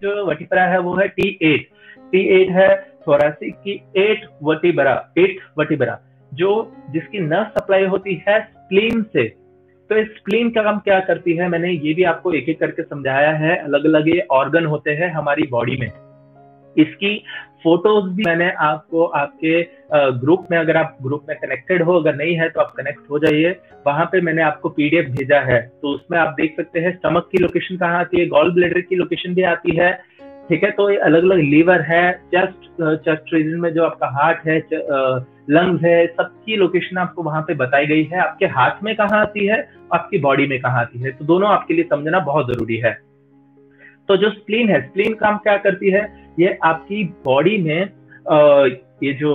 जो वर्टिब्रा है वो है T8। T8 है थोरैसिक की 8 वर्टिब्रा जो जिसकी नर्व सप्लाई होती है स्प्लीन से। तो इस स्प्लीन का काम क्या करती है, मैंने ये भी आपको एक एक करके समझाया है। अलग अलग ये ऑर्गन होते हैं हमारी बॉडी में। इसकी फोटोज भी मैंने आपको आपके ग्रुप में, अगर आप ग्रुप में कनेक्टेड हो, अगर नहीं है तो आप कनेक्ट हो जाइए, वहां पे मैंने आपको पीडीएफ भेजा है। तो उसमें आप देख सकते हैं स्टमक की लोकेशन कहाँ आती है, गॉल ब्लैडर की लोकेशन भी आती है। ठीक है, तो ये अलग अलग लीवर है, चेस्ट रीजन में जो आपका हार्ट है, लंग्स है, सबकी लोकेशन आपको वहां पे बताई गई है। आपके हाथ में कहाँ आती है, आपकी बॉडी में कहाँ आती है, तो दोनों आपके लिए समझना बहुत जरूरी है। तो जो स्प्लीन है, स्प्लीन काम क्या करती है, ये आपकी बॉडी में ये जो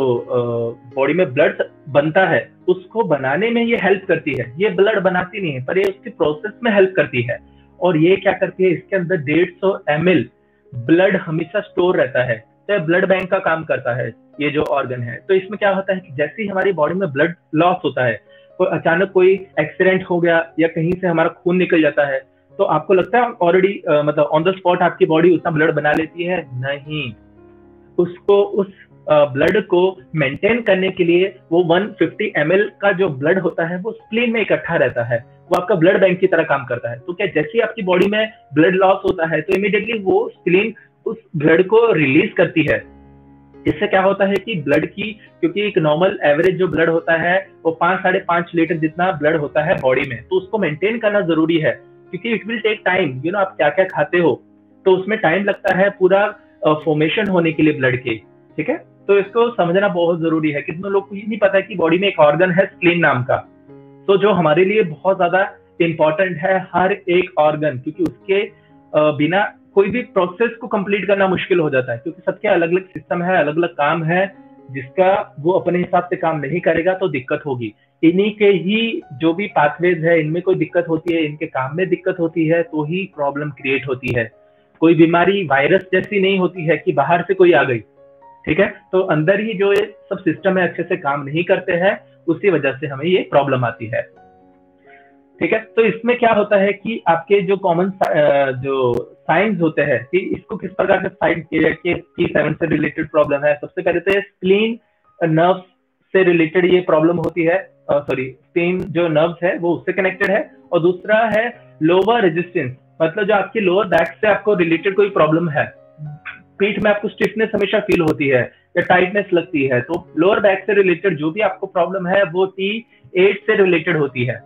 बॉडी में ब्लड बनता है उसको बनाने में ये हेल्प करती है। ये ब्लड बनाती नहीं है पर ये उसकी प्रोसेस में हेल्प करती है। और ये क्या करती है, इसके अंदर 150 ml ब्लड हमेशा स्टोर रहता है। तो ब्लड बैंक का काम करता है ये जो ऑर्गन है। तो इसमें क्या होता है कि जैसे ही हमारी बॉडी में ब्लड लॉस होता है, तो अचानक कोई एक्सीडेंट हो गया या कहीं से हमारा खून निकल जाता है, तो आपको लगता है ऑलरेडी मतलब ऑन द स्पॉट आपकी बॉडी उतना ब्लड बना लेती है? नहीं, उसको उस ब्लड को मेंटेन करने के लिए वो 150 ml का जो ब्लड होता है वो स्प्लीन में इकट्ठा रहता है। वो आपका ब्लड बैंक की तरह काम करता है। तो क्या जैसे ही आपकी बॉडी में ब्लड लॉस होता है तो इमीडिएटली वो स्प्लीन उस ब्लड को रिलीज करती है। इससे क्या होता है कि ब्लड की, क्योंकि एक नॉर्मल एवरेज जो ब्लड होता है वो 5-5.5 लीटर जितना ब्लड होता है बॉडी में, तो उसको मेंटेन करना जरूरी है। क्योंकि इट विल टेक टाइम, आप क्या क्या खाते हो तो उसमें टाइम लगता है पूरा फॉर्मेशन होने के लिए ब्लड के। ठीक है, तो इसको समझना बहुत जरूरी है। कितने लोग को ये नहीं पता है कि बॉडी में एक ऑर्गन है स्प्लीन नाम का, तो जो हमारे लिए बहुत ज्यादा इंपॉर्टेंट है हर एक ऑर्गन, क्योंकि उसके बिना कोई भी प्रोसेस को कंप्लीट करना मुश्किल हो जाता है। क्योंकि सबके अलग अलग सिस्टम है, अलग अलग काम है, जिसका वो अपने हिसाब से काम नहीं करेगा तो दिक्कत होगी। इन्हीं के ही जो भी पाथवेज है, इनमें कोई दिक्कत होती है, इनके काम में दिक्कत होती है, तो ही प्रॉब्लम क्रिएट होती है। कोई बीमारी वायरस जैसी नहीं होती है कि बाहर से कोई आ गई। ठीक है, तो अंदर ही जो ये सब सिस्टम है अच्छे से काम नहीं करते हैं, उसी वजह से हमें ये प्रॉब्लम आती है। ठीक है, तो इसमें क्या होता है कि आपके जो कॉमन जो साइंस होते हैं कि इसको किस प्रकार से साइड किया कि T7 से रिलेटेड प्रॉब्लम है। सबसे पहले तो स्प्लीन नर्व से रिलेटेड ये प्रॉब्लम होती है, सॉरी स्प्लीन जो नर्व्स है वो उससे कनेक्टेड है। और दूसरा है लोअर रेजिस्टेंस, मतलब जो आपकी लोअर बैक से आपको रिलेटेड कोई प्रॉब्लम है, पीठ में आपको स्टिफनेस हमेशा फील होती है या टाइटनेस लगती है, तो लोअर बैक से रिलेटेड जो भी आपको प्रॉब्लम है वो T8 से रिलेटेड होती है।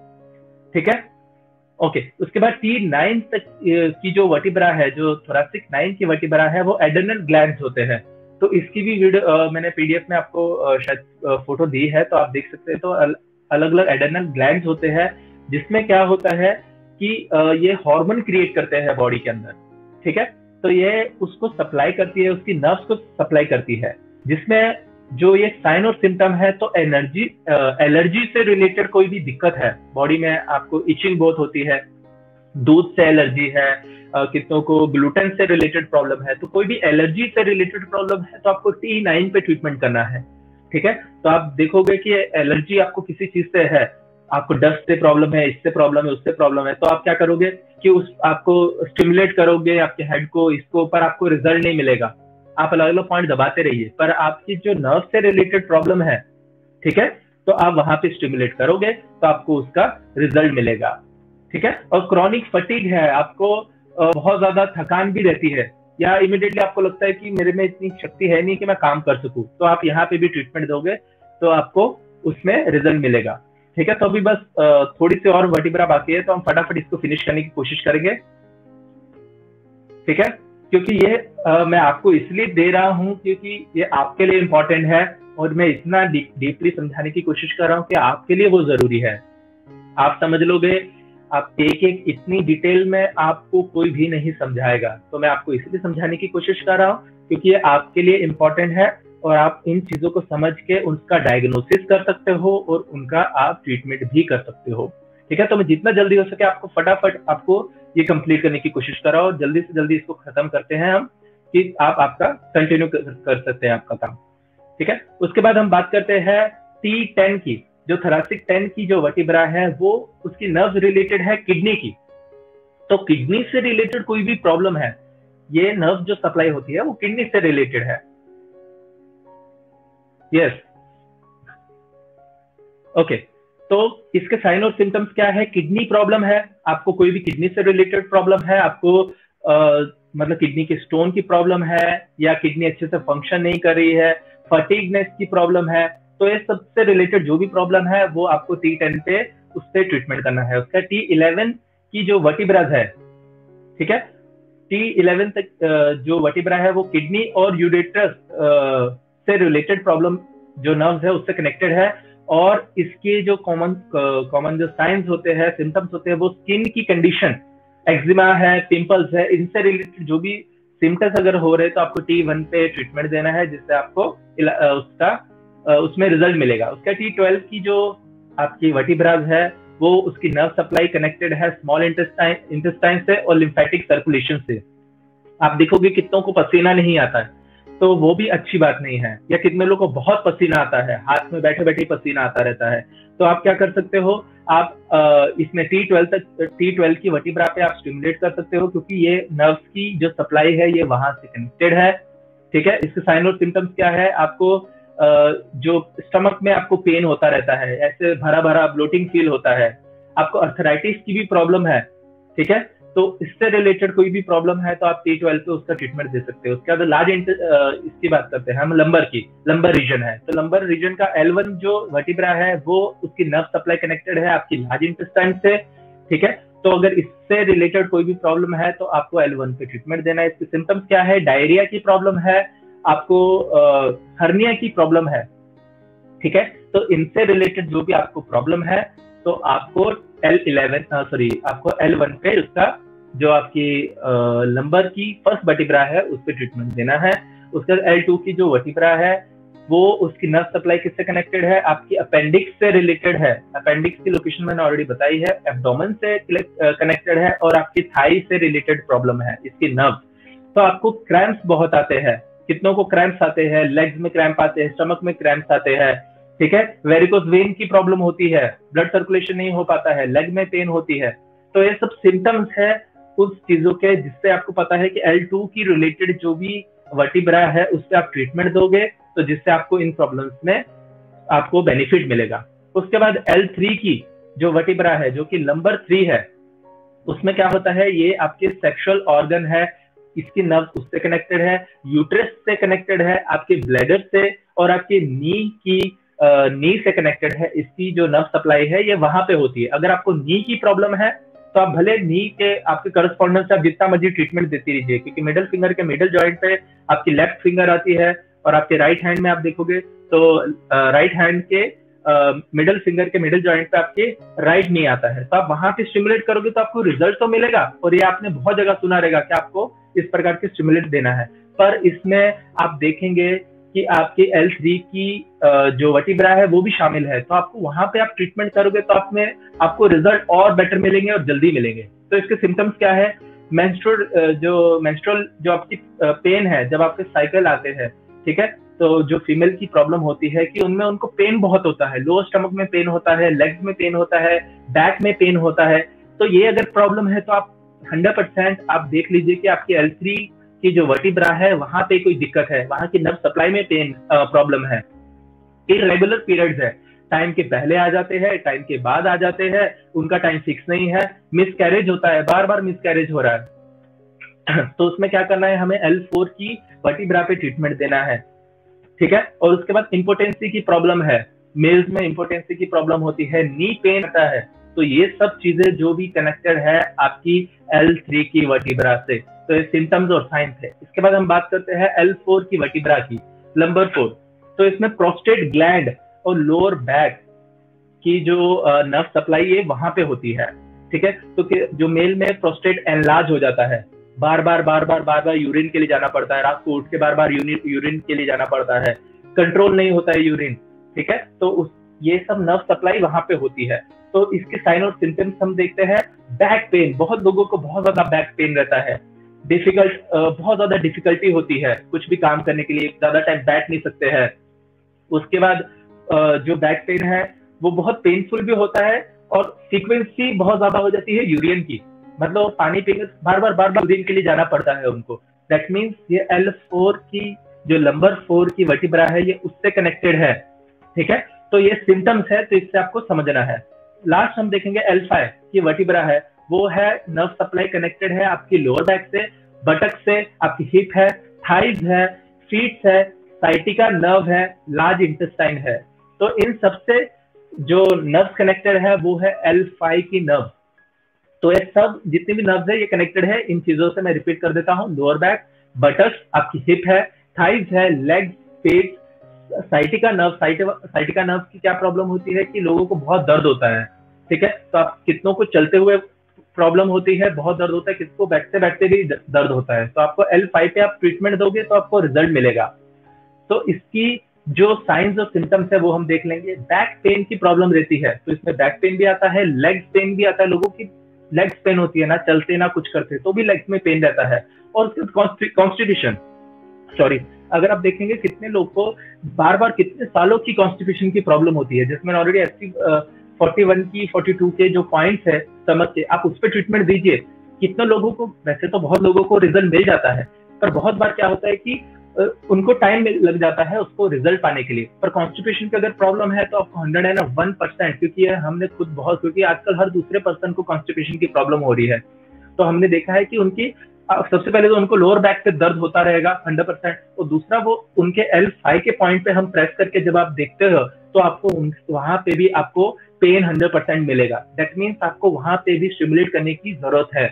ठीक है, ओके। उसके बाद T9 तक की जो वर्टिब्रा है, जो थोरैसिक 9 की वर्टिब्रा है, वो एड्रेनल ग्लैंड्स होते हैं। तो इसकी भी वीडियो मैंने पीडीएफ में आपको शायद फोटो दी है, तो आप देख सकते हैं। तो अलग अलग एड्रेनल ग्लैंड्स होते हैं, जिसमें क्या होता है कि ये हार्मोन क्रिएट करते हैं बॉडी के अंदर। ठीक है, तो ये उसको सप्लाई करती है, उसकी नर्व्स को सप्लाई करती है, जिसमें जो ये साइन और सिम्टम है, तो एलर्जी से रिलेटेड कोई भी दिक्कत है बॉडी में, आपको इचिंग बहुत होती है, दूध से एलर्जी है, कितनों को ग्लूटेन से रिलेटेड प्रॉब्लम है, तो कोई भी एलर्जी से रिलेटेड प्रॉब्लम है तो आपको T9 पे ट्रीटमेंट करना है। ठीक है, तो आप देखोगे कि एलर्जी आपको किसी चीज से है, आपको डस्ट से प्रॉब्लम है, इससे प्रॉब्लम है, उससे प्रॉब्लम है, तो आप क्या करोगे कि आपको स्टिमुलेट करोगे आपके हेड को, इसको, पर आपको रिजल्ट नहीं मिलेगा। आप अलग अलग पॉइंट दबाते रहिए, पर आपकी जो नर्व से रिलेटेड प्रॉब्लम है, ठीक है, तो आप वहां पे स्टिमुलेट करोगे तो आपको उसका रिजल्ट मिलेगा। ठीक है, और क्रॉनिक फटीग है, आपको बहुत ज्यादा थकान भी रहती है, या इमिडिएटली आपको लगता है कि मेरे में इतनी शक्ति है नहीं कि मैं काम कर सकूं, तो आप यहाँ पे भी ट्रीटमेंट दोगे तो आपको उसमें रिजल्ट मिलेगा। ठीक है, तो अभी बस थोड़ी सी और वर्टिब्रा बाकी है, तो हम फटाफट इसको फिनिश करने की कोशिश करेंगे। ठीक है, क्योंकि ये मैं आपको इसलिए दे रहा हूँ क्योंकि ये आपके लिए इम्पोर्टेंट है, और मैं इतना डीपली समझाने की कोशिश कर रहा हूँ कि आपके लिए वो जरूरी है। आप समझ लोगे, आप एक एक इतनी डिटेल में आपको कोई भी नहीं समझाएगा, तो मैं आपको इसलिए समझाने की कोशिश कर रहा हूँ क्योंकि ये आपके लिए इम्पोर्टेंट है, और आप इन चीजों को समझ के उनका डायग्नोसिस कर सकते हो और उनका आप ट्रीटमेंट भी कर सकते हो। ठीक है, तो मैं जितना जल्दी हो सके आपको फटाफट आपको ये कंप्लीट करने की कोशिश कर रहा हूँ, जल्दी से जल्दी इसको खत्म करते हैं हम, कि आप आपका कंटिन्यू कर सकते हैं आपका काम। ठीक है, उसके बाद हम बात करते हैं T10 की। जो थोरैसिक 10 की जो वर्टिब्रा है वो उसकी नर्व रिलेटेड है किडनी की। तो किडनी से रिलेटेड कोई भी प्रॉब्लम है, ये नर्व जो सप्लाई होती है वो किडनी से रिलेटेड है। Yes, okay. तो इसके साइन और सिम्टम्स क्या है? किडनी प्रॉब्लम है, आपको कोई भी किडनी से रिलेटेड प्रॉब्लम है, आपको मतलब किडनी के स्टोन की प्रॉब्लम है, या किडनी अच्छे से फंक्शन नहीं कर रही है, फटीगनेस की प्रॉब्लम है, तो ये सबसे रिलेटेड जो भी प्रॉब्लम है वो आपको T10 पे उससे ट्रीटमेंट करना है। उसका T11 की जो वर्टिब्रास है, ठीक है, T11 तक जो वर्टिब्रा है वो किडनी और यूरेट्रस से रिलेटेड प्रॉब्लम जो नर्व्स है उससे कनेक्टेड है। और इसके जो कॉमन जो साइंस होते हैं, सिम्टम्स होते हैं, वो स्किन की कंडीशन, एक्जिमा है, पिंपल्स है, इनसे रिलेटेड जो भी सिम्टम्स अगर हो रहे हैं तो आपको T1 पे ट्रीटमेंट देना है, जिससे आपको उसमें रिजल्ट मिलेगा। उसका T12 की जो आपकी वर्टिब्रास है वो उसकी नर्व सप्लाई कनेक्टेड है स्मॉल इंटेस्टाइन से और लिम्फेटिक सर्कुलेशन से। आप देखोगे कितनों को पसीना नहीं आता है, तो वो भी अच्छी बात नहीं है, या कितने लोगों को बहुत पसीना आता है, हाथ में बैठे बैठे पसीना आता रहता है, तो आप क्या कर सकते हो, आप इसमें T12 की वर्टिब्रा पे आप स्टिमुलेट कर सकते हो, क्योंकि ये नर्व्स की जो सप्लाई है ये वहां से कनेक्टेड है। ठीक है, इसके साइन और सिम्टम्स क्या है? आपको जो स्टमक में आपको पेन होता रहता है, ऐसे भरा भरा ब्लोटिंग फील होता है, आपको अर्थराइटिस की भी प्रॉब्लम है, ठीक है, तो इससे रिलेटेड कोई भी प्रॉब्लम है तो आप T12 पे उसका ट्रीटमेंट दे सकते हो। उसके बाद लार्ज इसकी बात करते हैं हम, लंबर रीजन है, तो लंबर रीजन का L1 जो वर्टिब्रा है वो उसकी नर्व सप्लाई कनेक्टेड है आपकी लार्ज इंटेस्टाइन से, ठीक है, तो अगर इससे रिलेटेड कोई भी प्रॉब्लम है तो आपको L1 पे ट्रीटमेंट देना है। इसके सिम्टम्स क्या है? डायरिया की प्रॉब्लम है, आपको हर्निया की प्रॉब्लम है, ठीक है, तो इनसे रिलेटेड जो भी आपको प्रॉब्लम है तो आपको आपको L1 पे उसका जो आपकी लंबर की फर्स्ट वर्टिब्रा है उस पे ट्रीटमेंट देना है। उसका L2 की जो वर्टिब्रा है वो उसकी नर्व सप्लाई किससे कनेक्टेड है? आपकी अपेंडिक्स से रिलेटेड है। अपेंडिक्स की लोकेशन मैंने ऑलरेडी बताई है, एब्डोमेन से कनेक्टेड है और आपकी थाई से रिलेटेड प्रॉब्लम है इसकी नर्व। तो आपको क्रैम्प्स बहुत आते हैं, कितनों को क्रैम्प्स आते हैं, लेग्स में क्रैम्प आते हैं, स्टमक में क्रैम्प्स आते हैं, ठीक है, वेरिकोस वेन की प्रॉब्लम होती है, ब्लड सर्कुलेशन नहीं हो पाता है, लेग में पेन होती है, तो ये सब सिम्टम्स है उस चीजों के जिससे आपको पता है कि L2 की रिलेटेड जो भी वर्टिब्रा है उससे आप ट्रीटमेंट दोगे तो जिससे आपको इन प्रॉब्लम्स में आपको बेनिफिट मिलेगा। उसके बाद L3 की जो वर्टिब्रा है जो कि नंबर 3 है, उसमें क्या होता है? ये आपके सेक्सुअल ऑर्गन है, इसकी नर्व उससे कनेक्टेड है, यूट्रस से कनेक्टेड है, आपके ब्लैडर से और आपके नी से कनेक्टेड है। इसकी जो नर्व सप्लाई है ये वहां पे होती है। अगर आपको नी की प्रॉब्लम है तो आप भले नी के आपके करस्पॉन्डेंस से आप जितना मर्जी ट्रीटमेंट देती रहिए, क्योंकि मिडिल फिंगर के मिडिल जॉइंट पे आपकी लेफ्ट फिंगर आती है और आपके राइट हैंड में आप देखोगे तो राइट हैंड के मिडिल फिंगर के मिडिल जॉइंट पे आपके राइट नी आता है, तो आप वहां पे स्टिमुलेट करोगे तो आपको रिजल्ट तो मिलेगा। और ये आपने बहुत जगह सुना रहेगा कि आपको इस प्रकार के स्टिमुलेट देना है, पर इसमें आप देखेंगे कि आपके L3 की जो वर्टिब्रा है वो भी शामिल है, तो आपको वहां पे आप ट्रीटमेंट करोगे तो आपको रिजल्ट और बेटर मिलेंगे और जल्दी मिलेंगे। तो इसके सिम्टम्स क्या है? मेंस्ट्रुअल जो आपकी पेन है जब आपके साइकिल आते हैं, ठीक है, तो जो फीमेल की प्रॉब्लम होती है कि उनमें उनको पेन बहुत होता है, लोअर स्टमक में पेन होता है, लेग्स में पेन होता है, बैक में पेन होता है, तो ये अगर प्रॉब्लम है तो आप 100% आप देख लीजिए कि आपकी L3 की जो वर्टिब्रा है वहां पे कोई दिक्कत है, वहां की नर्व सप्लाई में पेन प्रॉब्लम है। इरेगुलर पीरियड्स है, टाइम के पहले आ जाते हैं, टाइम के बाद आ जाते हैं, उनका टाइम फिक्स नहीं है, मिसकैरेज होता है, बार बार मिसकैरेज हो रहा है तो उसमें क्या करना है? हमें L4 की वर्टिब्रा पे ट्रीटमेंट देना है, ठीक है। और उसके बाद इंपोर्टेंसी की प्रॉब्लम है, मेल्स में इंपोर्टेंसी की प्रॉब्लम होती है, नी पेन आता है, तो ये सब चीजें जो भी कनेक्टेड है आपकी L3 की वर्टिब्रा से, तो ये सिम्टम्स और साइंस है। इसके बाद हम बात करते हैं L4 की वर्टिब्रा की, नंबर 4। तो इसमें प्रोस्टेट ग्लैंड और लोअर बैक की जो नर्व सप्लाई है वहां पे होती है, ठीक है, तो जो मेल में प्रोस्टेट एनलार्ज हो जाता है, बार बार यूरिन के लिए जाना पड़ता है, रात को उठ के बार बार यूरिन के लिए जाना पड़ता है, कंट्रोल नहीं होता है यूरिन, ठीक है, तो ये सब नर्व सप्लाई वहां पे होती है। तो इसके साइन और सिम्टम्स हम देखते हैं। बैक पेन, बहुत लोगों को बहुत ज्यादा बैक पेन रहता है, बहुत ज्यादा डिफिकल्टी होती है, कुछ भी काम करने के लिए ज्यादा टाइम बैठ नहीं सकते हैं। उसके बाद जो बैक पेन है वो बहुत पेनफुल भी होता है और फ्रीक्वेंसी बहुत ज्यादा हो जाती है यूरिन की, मतलब पानी पीने बार बार यूरिन के लिए जाना पड़ता है उनको, दैट मीन्स ये L4 की जो नंबर 4 की वर्टिब्रा है ये उससे कनेक्टेड है, ठीक है। तो ये सिम्टम्स है, तो इससे आपको समझना है। लास्ट हम देखेंगे L5 की वर्टिब्रा है, वो है नर्व सप्लाई कनेक्टेड है आपकी लोअर बैक से, बटक से, आपकी हिप है, थाइज है, फीट है, साइटिका नर्व है, लार्ज इंटेस्टाइन है। तो इन सबसे जो नर्व कनेक्टेड है वो है L5 की नर्व। तो ये सब जितने भी नर्व्स है ये कनेक्टेड है इन चीजों से। मैं रिपीट कर देता हूँ, लोअर बैक, बटक्स, आपकी हिप है, थाइज है, लेग, पेट, साइटिका नर्व। साइटिका नर्व की क्या प्रॉब्लम होती है कि लोगों को बहुत दर्द होता है, ठीक है। तो आप कितनों को चलते हुए प्रॉब्लम होती है, बहुत दर्द होता है, किसको बैठते बैठते भी दर्द होता है। तो आपको L5 पे आप ट्रीटमेंट दोगे तो आपको रिजल्ट मिलेगा। तो इसकी जो साइंस और सिम्टम्स है वो हम देख लेंगे। बैक पेन की प्रॉब्लम रहती है तो इसमें बैक पेन भी आता है, लेग पेन भी आता है, लोगों की लेग्स पेन होती है, ना चलते ना कुछ करते तो भी लेग्स में पेन रहता है। और कॉन्स्टिट्यूशन, सॉरी, अगर आप देखेंगे कितने लोग को बार बार कितने सालों की कॉन्स्टिट्यूशन की प्रॉब्लम होती है, जिसमें ऑलरेडी एसटी 41 की 42 के जो पॉइंट्स है समझ के आप उस पर ट्रीटमेंट दीजिए। कितने लोगों को, वैसे तो बहुत लोगों को रिजल्ट मिल जाता है, पर बहुत बार क्या होता है कि उनको टाइम लग जाता है उसको रिजल्ट पाने के लिए। पर कॉन्स्टिपेशन की अगर प्रॉब्लम है तो आपको 101%, क्योंकि हमने खुद बहुत, क्योंकि आजकल हर दूसरे पर्सन को कॉन्स्टिपेशन की प्रॉब्लम हो रही है, तो हमने देखा है कि उनकी सबसे पहले तो उनको लोअर बैक पे दर्द होता रहेगा 100%, और दूसरा वो उनके L5 के पॉइंट पे हम प्रेस करके जब आप देखते हो तो आपको वहां पे भी आपको पेन 100% मिलेगा। दैट मीन्स आपको वहां पे भी स्टिमुलेट करने की जरूरत है।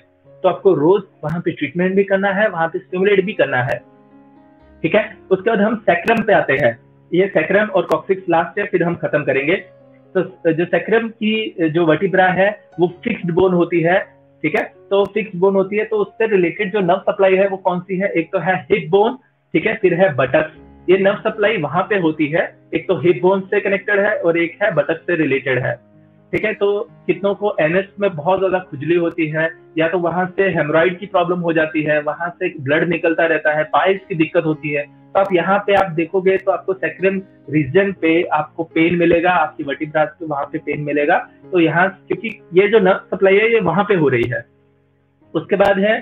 तो आपको रोज वहां पे ट्रीटमेंट भी करना है, वहां पे स्टिमुलेट भी करना है, ठीक है। उसके बाद हम सैक्रम पे आते हैं। ये सैक्रम और कॉक्सिक्स लास्ट है, फिर हम खत्म करेंगे। तो जो सैक्रम की जो वर्टिब्रा है वो फिक्स्ड बोन होती है, ठीक है। तो फिक्स्ड बोन होती है तो उससे रिलेटेड जो नर्व सप्लाई है वो कौन सी है, एक तो है हिप बोन, ठीक है, फिर है बटक। ये नर्व सप्लाई वहां पे होती है, एक तो हिप बोन से कनेक्टेड है और एक है बटक से रिलेटेड है, ठीक है। तो कितनों को एनएस में बहुत ज्यादा खुजली होती है, या तो वहां से हेमोराइड की प्रॉब्लम हो जाती है, वहां से ब्लड निकलता रहता है, पाइल्स की दिक्कत होती है, तो आप यहाँ पे आप देखोगे तो आपको सैक्रम रीजन पे आपको पेन मिलेगा, आपकी वर्टिब्रा पे वहां पे पेन मिलेगा। तो यहाँ क्योंकि ये जो नर्व सप्लाई है ये वहां पे हो रही है। उसके बाद है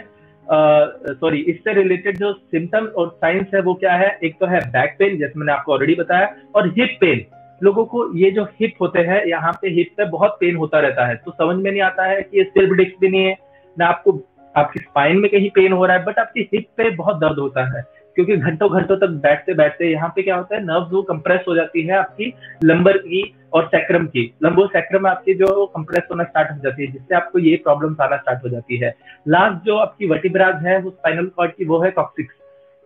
सॉरी, इससे रिलेटेड जो सिम्टम और साइंस है वो क्या है, एक तो है बैक पेन, जैसे मैंने आपको ऑलरेडी बताया, और हिप पेन। लोगों को ये जो हिप होते हैं, यहाँ पे हिप पे बहुत पेन होता रहता है, तो समझ में नहीं आता है कि ये सेल्फ डिस्क भी नहीं है ना, आपको आपकी स्पाइन में कहीं पेन हो रहा है, बट आपकी हिप पे बहुत दर्द होता है, क्योंकि घंटों घंटों तक बैठते बैठते यहाँ पे क्या होता है, नर्व्स वो कंप्रेस हो जाती है आपकी लंबर की और सैक्रम की। लंबो सैक्रम आपकी जो कंप्रेस होना स्टार्ट हो जाती है, जिससे आपको ये प्रॉब्लम आना स्टार्ट हो जाती है। लास्ट जो आपकी वर्टिब्रास है वो स्पाइनल कॉर्ड की, वो है कॉक्सिक्स,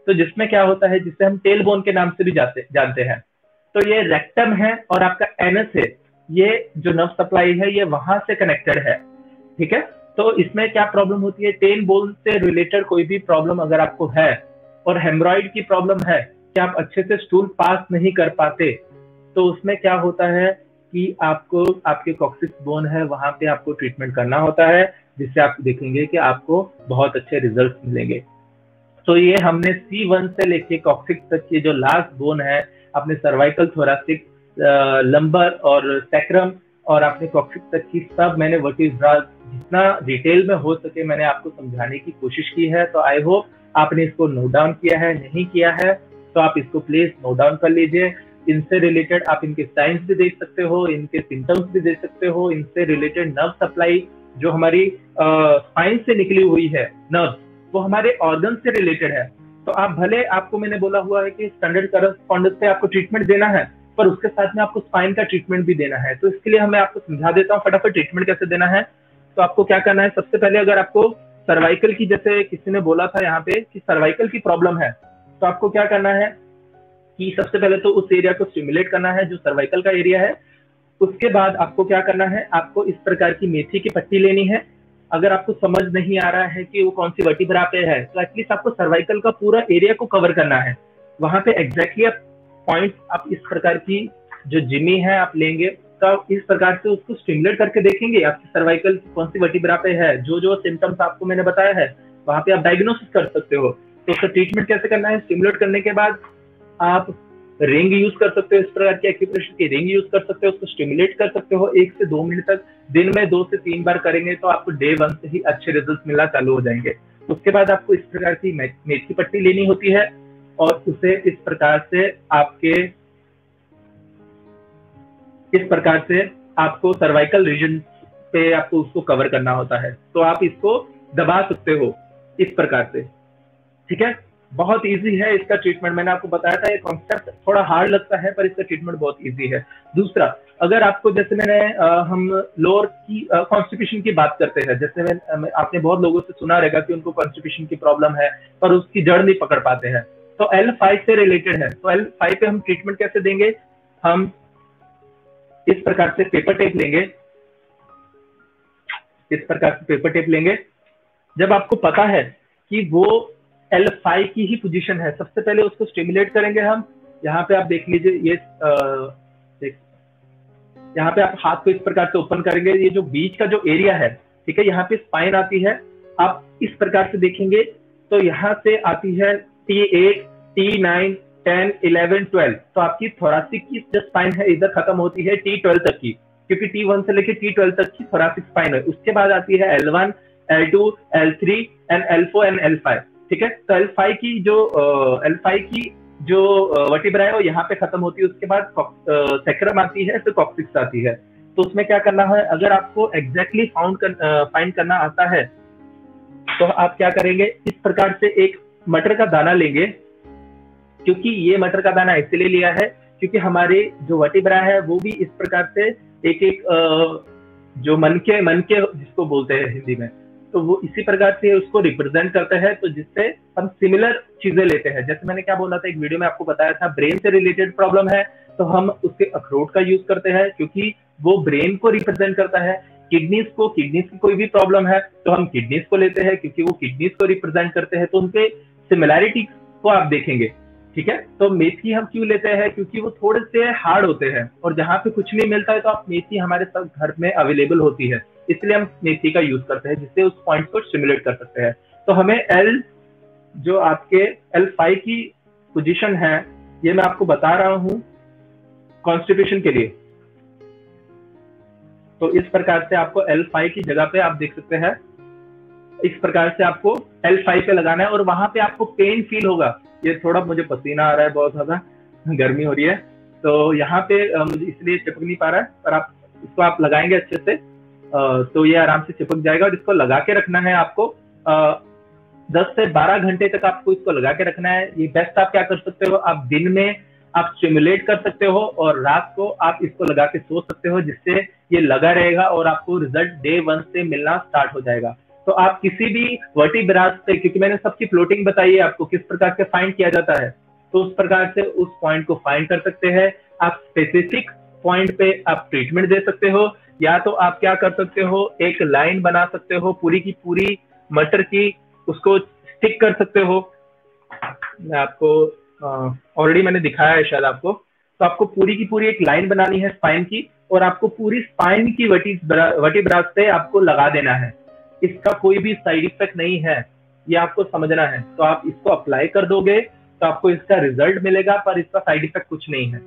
तो जिसमें क्या होता है, जिससे हम टेल बोन के नाम से भी जानते हैं। तो ये रेक्टम है और आपका एनस है, ये जो नर्व सप्लाई है ये वहां से कनेक्टेड है, ठीक है। तो इसमें क्या प्रॉब्लम होती है, टेल बोन से रिलेटेड कोई भी प्रॉब्लम अगर आपको है और हेमोरॉइड की प्रॉब्लम है कि आप अच्छे से स्टूल पास नहीं कर पाते, तो उसमें क्या होता है कि आपको आपके कॉक्सिक्स बोन है वहां पे आपको ट्रीटमेंट करना होता है, जिससे आप देखेंगे कि आपको बहुत अच्छे रिजल्ट मिलेंगे। तो ये हमने C1 से लेके कॉक्सिक्स तक की जो लास्ट बोन है, अपने सर्वाइकल, थोरैसिक, लंबर और सैक्रम और अपने कॉक्सिक्स तक की सब मैंने वर्टिब्रा जितना डिटेल में हो सके मैंने आपको समझाने की कोशिश की है। तो आई होप आपने इसको नोट डाउन किया है, नहीं किया है तो आप इसको प्लीज नोट डाउन कर लीजिए। इनसे रिलेटेड आप इनके साइंस भी देख सकते हो, इनके सिम्टम्स भी देख सकते हो, इनसे रिलेटेड नर्व सप्लाई जो हमारी स्पाइन से निकली हुई है नर्व, वो हमारे ऑर्गन से रिलेटेड है। तो आप भले, आपको मैंने बोला हुआ है कि स्टैंडर्ड करस्पॉन्डेंस पे आपको ट्रीटमेंट देना है, पर उसके साथ में आपको स्पाइन का ट्रीटमेंट भी देना है। तो इसके लिए मैं आपको समझा देता हूँ फटाफट ट्रीटमेंट कैसे देना है। तो आपको क्या करना है, सबसे पहले अगर आपको सर्वाइकल की, जैसे किसी ने बोला था यहाँ पे कि सर्वाइकल की प्रॉब्लम है, तो आपको क्या करना है कि सबसे पहले तो उस एरिया को स्टिमुलेट करना है जो सर्वाइकल का एरिया है। उसके बाद आपको क्या करना है, आपको इस प्रकार की मेथी की पट्टी लेनी है। अगर आपको समझ नहीं आ रहा है कि वो कौन सी वर्टिब्रा पे है, तो एटलीस्ट आपको सर्वाइकल का पूरा एरिया को कवर करना है। वहां पे एग्जैक्टली आप पॉइंट, आप इस प्रकार की जो जिमी है आप लेंगे, तो इस प्रकार से उसको स्टिमुलेट करके देखेंगे आपकी सर्वाइकल कौन सी वर्टिब्रा पे है। जो जो सिम्टम्स आपको मैंने बताया है वहां पे आप डायग्नोसिस कर सकते हो। तो उसका ट्रीटमेंट कैसे करना है, स्टिमुलेट करने के बाद आप रिंग यूज कर सकते हो, इस प्रकार की एक्यूप्रेशर की रिंग यूज कर सकते हो, उसको स्टिमुलेट कर सकते हो 1 से 2 मिनट तक, दिन में 2 से 3 बार करेंगे तो आपको डे 1 से ही अच्छे रिजल्ट मिलना चालू हो जाएंगे। उसके बाद आपको इस प्रकार की मेथी पट्टी लेनी होती है और उसे इस प्रकार से आपको सर्वाइकल रीजन पे आपको उसको कवर करना होता है। तो आप इसको दबा सकते हो इस प्रकार से, ठीक है। बहुत इजी है इसका ट्रीटमेंट, मैंने आपको बताया था। ये कॉन्सेप्ट थोड़ा हार्ड लगता है पर इसका ट्रीटमेंट बहुत इजी है। दूसरा, अगर आपको जैसे हम लोअर की कॉन्स्टिपेशन की बात करते हैं, जैसे आपने बहुत लोगों से सुना रहेगा कि उनको कॉन्स्टिपेशन की प्रॉब्लम है पर उसकी जड़ नहीं पकड़ पाते हैं, तो L5 से रिलेटेड है। तो L5 पे हम ट्रीटमेंट कैसे देंगे, हम इस प्रकार से पेपर टेप लेंगे, इस प्रकार से पेपर टेप लेंगे। जब आपको पता है कि वो L5 की ही पोजीशन है, सबसे पहले उसको स्टिमुलेट करेंगे हम। यहाँ पे आप देख लीजिए, ये यहाँ पे आप हाथ को इस प्रकार से ओपन करेंगे, ये जो बीच का जो एरिया है, ठीक है, यहाँ पे स्पाइन आती है। आप इस प्रकार से देखेंगे तो यहाँ से आती है T8, T9, 10, 11, 12। तो आपकी थोरासिक की जो स्पाइन है इधर खत्म होती है T12 तक की, क्योंकि T1 से लेकर T12 तक की थोरासिक स्पाइन है। उसके बाद आती है L1, L2, L3 and L4 and L5, ठीक है। तो L5 की जो वर्टिब्रा है वो यहाँ पे खत्म होती है। उसके बाद सैक्रम आती है, फिर कॉक्सिक्स आती है। तो उसमें क्या करना है, अगर आपको एग्जैक्टली फाइंड करना आता है तो आप क्या करेंगे, इस प्रकार से एक मटर का दाना लेंगे। क्योंकि ये मटर का दाना इसलिए लिया है क्योंकि हमारे जो वर्टिब्रा है वो भी इस प्रकार से एक जो मनके जिसको बोलते हैं हिंदी में, तो वो इसी प्रकार से उसको रिप्रेजेंट करते हैं। तो जिससे हम सिमिलर चीजें लेते हैं, जैसे मैंने क्या बोला था एक वीडियो में आपको बताया था, ब्रेन से रिलेटेड प्रॉब्लम है तो हम उसके अखरोट का यूज करते हैं क्योंकि वो ब्रेन को रिप्रेजेंट करता है। किडनीज की कोई भी प्रॉब्लम है तो हम किडनीज को लेते हैं क्योंकि वो किडनीज को रिप्रेजेंट करते हैं। तो उनके सिमिलैरिटी को आप देखेंगे, ठीक है। तो मेथी हम क्यों लेते हैं, क्योंकि वो थोड़े से हार्ड होते हैं और जहाँ पे कुछ नहीं मिलता है तो आप मेथी हमारे साथ घर में अवेलेबल होती है, इसलिए हम मेथी का यूज करते हैं जिससे उस पॉइंट को स्टिमुलेट कर सकते हैं। तो हमें जो आपके L5 की पोजीशन है, ये मैं आपको बता रहा हूं कॉन्स्टिपेशन के लिए। तो इस प्रकार से आपको L5 की जगह पे आप देख सकते हैं, इस प्रकार से आपको L5 पे लगाना है और वहां पे आपको पेन फील होगा। ये थोड़ा मुझे पसीना आ रहा है, बहुत ज्यादा गर्मी हो रही है तो यहाँ पे मुझे इसलिए चिपक नहीं पा रहा है, पर आप इसको आप लगाएंगे अच्छे से तो ये आराम से चिपक जाएगा। और इसको लगा के रखना है आपको 10 से 12 घंटे तक आपको इसको लगा के रखना है। ये बेस्ट आप क्या कर सकते हो, आप दिन में आप स्टिमुलेट कर सकते हो और रात को आप इसको लगा के सो सकते हो, जिससे ये लगा रहेगा और आपको रिजल्ट डे 1 से मिलना स्टार्ट हो जाएगा। तो आप किसी भी वर्टिब्रास से, क्योंकि मैंने सबकी प्लॉटिंग बताई है आपको किस प्रकार से फाइंड किया जाता है, तो उस प्रकार से उस पॉइंट को फाइंड कर सकते हैं। आप स्पेसिफिक पॉइंट पे आप ट्रीटमेंट दे सकते हो, या तो आप क्या कर सकते हो, एक लाइन बना सकते हो पूरी की पूरी मटर की, उसको स्टिक कर सकते हो। मैं आपको ऑलरेडी मैंने दिखाया है शायद आपको। तो आपको पूरी की पूरी एक लाइन बनानी है स्पाइन की और आपको पूरी स्पाइन की वर्टिब्रास से आपको लगा देना है। इसका कोई भी साइड इफेक्ट नहीं है, ये आपको समझना है। तो आप इसको अप्लाई कर दोगे तो आपको इसका रिजल्ट मिलेगा, पर इसका साइड इफेक्ट कुछ नहीं है,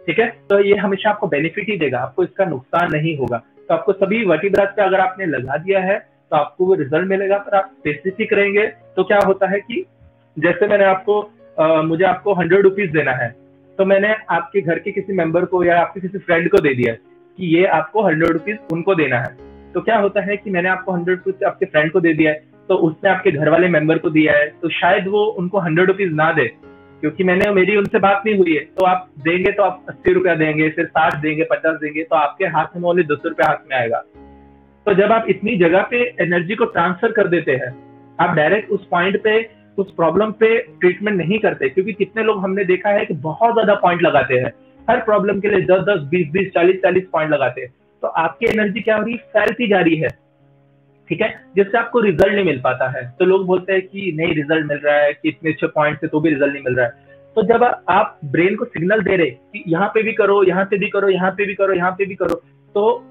ठीक है। तो ये हमेशा आपको बेनिफिट ही देगा, आपको इसका नुकसान नहीं होगा। तो आपको सभी वर्टिब्रास पे अगर आपने लगा दिया है तो आपको वो रिजल्ट मिलेगा, पर आप स्पेसिफिक रहेंगे तो क्या होता है कि जैसे मैंने मुझे आपको 100 रुपीज देना है, तो मैंने आपके घर के किसी मेंबर को या आपके किसी फ्रेंड को दे दिया कि ये आपको 100 रुपीज उनको देना है। तो क्या होता है कि मैंने आपको 100 रुपीज आपके फ्रेंड को दे दिया है, तो उसने आपके घर वाले मेंबर को दिया है, तो शायद वो उनको 100 रुपीज ना दे क्योंकि मेरी उनसे बात नहीं हुई है। तो आप देंगे तो आप 80 रुपया देंगे, फिर 60 देंगे, 50 देंगे, तो आपके हाथ में ओनली 10 रुपया हाथ में आएगा। तो जब आप इतनी जगह पे एनर्जी को ट्रांसफर कर देते हैं, आप डायरेक्ट उस पॉइंट पे उस प्रॉब्लम पे ट्रीटमेंट नहीं करते, क्योंकि कितने लोग हमने देखा है कि बहुत ज्यादा पॉइंट लगाते हैं, हर प्रॉब्लम के लिए 10-10, 20-20, 40-40 पॉइंट लगाते हैं। तो आपकी एनर्जी क्या हो रही है, फैलती जा रही है, ठीक है, जिससे आपको रिजल्ट नहीं मिल पाता है। तो लोग बोलते हैं कि नहीं रिजल्ट मिल रहा है, कि इतने अच्छे पॉइंट से तो भी रिजल्ट नहीं मिल रहा है। तो जब आप ब्रेन को सिग्नल दे रहे कि यहाँ पे भी करो, यहाँ पे भी करो, यहाँ पे भी करो, यहाँ पे भी करो, तो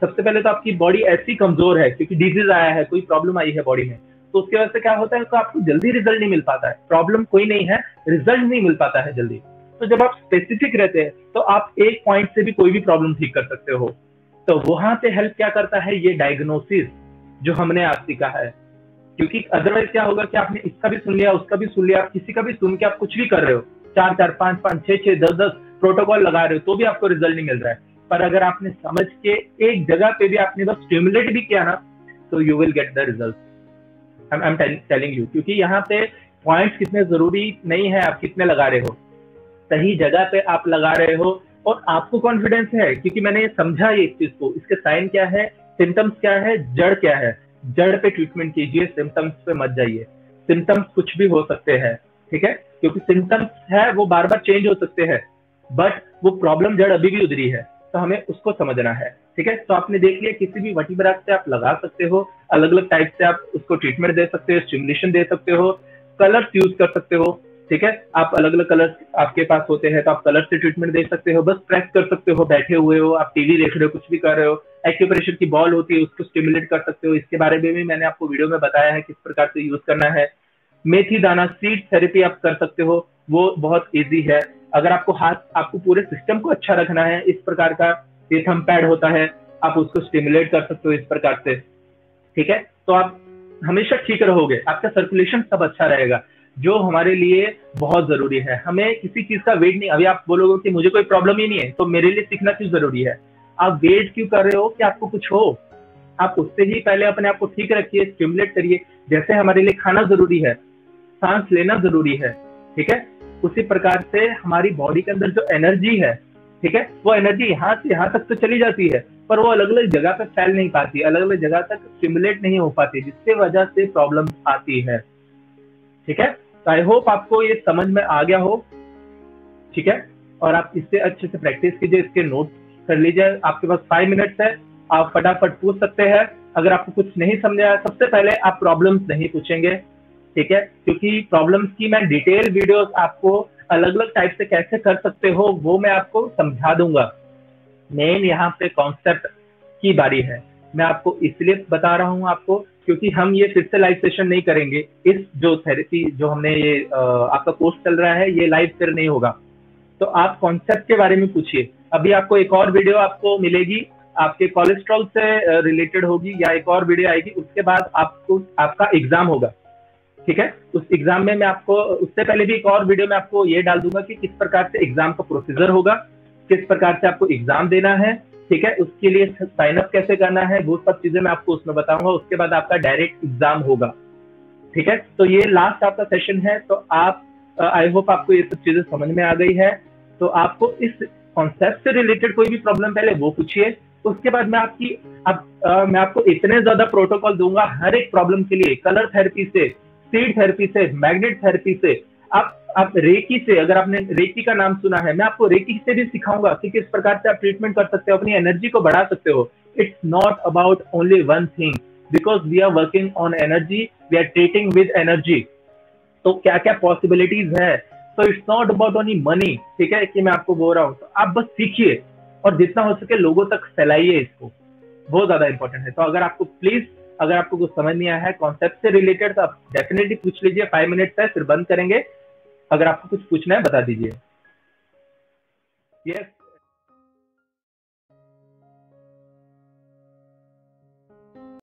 सबसे पहले तो आपकी बॉडी ऐसी कमजोर है क्योंकि डिजीज आया है, कोई प्रॉब्लम आई है बॉडी में, तो उसकी वजह से क्या होता है, तो आपको जल्दी रिजल्ट नहीं मिल पाता है। प्रॉब्लम कोई नहीं है, रिजल्ट नहीं मिल पाता है जल्दी। तो जब आप स्पेसिफिक रहते हैं तो आप एक पॉइंट से भी कोई भी प्रॉब्लम ठीक कर सकते हो। तो वहां पे हेल्प क्या करता है, ये डायग्नोसिस जो हमने आज सीखा है, क्योंकि अदरवाइज क्या होगा कि आपने इसका भी सुन लिया, उसका भी सुन लिया, आप किसी का भी सुन के आप कुछ भी कर रहे हो, 4-4, 5-5, 6-6, 10-10 प्रोटोकॉल लगा रहे हो तो भी आपको रिजल्ट नहीं मिल रहा है। पर अगर आपने समझ के एक जगह पे भी आपने बस स्टिमुलेट भी किया ना, तो you will get the result. I am telling you, क्योंकि यहाँ पे पॉइंट्स कितने जरूरी नहीं है आप कितने लगा रहे हो, सही जगह पे आप लगा रहे हो और आपको कॉन्फिडेंस है, क्योंकि मैंने समझा ये इस चीज को, इसके साइन क्या है, सिम्टम्स क्या है, जड़ क्या है। जड़ पे ट्रीटमेंट कीजिए, सिम्टम्स पे मत जाइए। सिम्टम्स कुछ भी हो सकते हैं, ठीक है, क्योंकि सिम्टम्स है वो बार बार चेंज हो सकते हैं, बट वो प्रॉब्लम जड़ अभी भी उधरी है, तो हमें उसको समझना है, ठीक है। तो आपने देख लिया किसी भी वर्टिब्रा से आप लगा सकते हो, अलग अलग टाइप से आप उसको ट्रीटमेंट दे सकते हो, स्टिमुलेशन दे सकते हो, कलर्स यूज कर सकते हो, ठीक है। आप अलग अलग कलर्स आपके पास होते हैं तो आप कलर से ट्रीटमेंट दे सकते हो, बस प्रेस कर सकते हो, बैठे हुए हो, आप टीवी देख रहे हो, कुछ भी कर रहे हो, एक्यूप्रेशर की बॉल होती है उसको स्टिमुलेट कर सकते हो। इसके बारे में भी मैंने आपको वीडियो में बताया है किस प्रकार से यूज करना है। मेथी दाना सीड थेरेपी आप कर सकते हो, वो बहुत इजी है। अगर आपको आपको पूरे सिस्टम को अच्छा रखना है, इस प्रकार का ये थंब पैड होता है, आप उसको स्टिमुलेट कर सकते हो इस प्रकार से, ठीक है। तो आप हमेशा ठीक रहोगे, आपका सर्कुलेशन सब अच्छा रहेगा, जो हमारे लिए बहुत जरूरी है। हमें किसी चीज का वेट नहीं, अभी आप बोलोगे कि मुझे कोई प्रॉब्लम ही नहीं है तो मेरे लिए सीखना क्यों जरूरी है। आप वेट क्यों कर रहे हो कि आपको कुछ हो, आप उससे ही पहले अपने आप को ठीक रखिए, स्टिमुलेट करिए। जैसे हमारे लिए खाना जरूरी है, सांस लेना जरूरी है, ठीक है, उसी प्रकार से हमारी बॉडी के अंदर जो एनर्जी है, ठीक है, वो एनर्जी यहाँ से यहाँ तक तो चली जाती है, पर वो अलग अलग जगह पे फैल नहीं पाती, अलग अलग जगह तक स्टिमुलेट नहीं हो पाती, जिससे वजह से प्रॉब्लम आती है, ठीक है। तो आई होप आपको ये समझ में आ गया हो, ठीक है, और आप इससे अच्छे से प्रैक्टिस कीजिए, इसके नोट कर लीजिए। आपके पास 5 मिनट्स है, आप फटाफट पूछ सकते हैं। अगर आपको कुछ नहीं समझ आया, सबसे पहले आप प्रॉब्लम्स नहीं पूछेंगे, ठीक है, क्योंकि प्रॉब्लम्स की मैं डिटेल वीडियोस आपको अलग अलग टाइप से कैसे कर सकते हो वो मैं आपको समझा दूंगा। मेन यहाँ पे कॉन्सेप्ट की बारी है, मैं आपको इसलिए बता रहा हूँ आपको, क्योंकि हम ये फिर से लाइव सेशन नहीं करेंगे। इस जो थेरेपी जो हमने ये आपका कोर्स चल रहा है, ये लाइव फिर नहीं होगा, तो आप कॉन्सेप्ट के बारे में पूछिए। अभी आपको एक और वीडियो आपको मिलेगी, आपके कोलेस्ट्रॉल से रिलेटेड होगी, या एक और वीडियो आएगी, उसके बाद आपको आपका एग्जाम होगा, ठीक है। उस एग्जाम में मैं आपको उससे पहले भी एक और वीडियो में आपको ये डाल दूंगा कि किस प्रकार से एग्जाम का प्रोसीजर होगा, किस प्रकार से आपको एग्जाम देना है, ठीक है, उसके लिए साइन अप कैसे करना है, वो सब चीजें मैं आपको उसमें बताऊंगा। उसके बाद आपका डायरेक्ट एग्जाम होगा, ठीक है। तो ये लास्ट आपका सेशन है, तो आप आई होप आपको ये सब चीजें समझ में आ गई है। तो आपको इस कॉन्सेप्ट से रिलेटेड कोई भी प्रॉब्लम पहले वो पूछिए, उसके बाद मैं मैं आपको इतने ज्यादा प्रोटोकॉल दूंगा हर एक प्रॉब्लम के लिए, कलर थेरेपी से, सीड थेरेपी से, मैग्नेट थेरेपी से, आप रेकी से, अगर आपने रेकी का नाम सुना है, मैं आपको रेकी से भी सिखाऊंगा कि किस प्रकार से आप ट्रीटमेंट कर सकते हो, अपनी एनर्जी को बढ़ा सकते हो। It's not about only one thing, because we are working on energy, we are treating with energy. तो क्या क्या पॉसिबिलिटीज है, तो it's not about only money, ठीक है, कि मैं आपको बोल रहा हूँ। तो आप बस सीखिए और जितना हो सके लोगों तक फैलाइए इसको, बहुत ज्यादा इंपॉर्टेंट है। तो अगर आपको प्लीज, अगर आपको कुछ समझ नहीं आया है कॉन्सेप्ट से रिलेटेड, तो आप डेफिनेटली पूछ लीजिए। 5 मिनट है, फिर बंद करेंगे। अगर आपको कुछ पूछना है बता दीजिए। यस।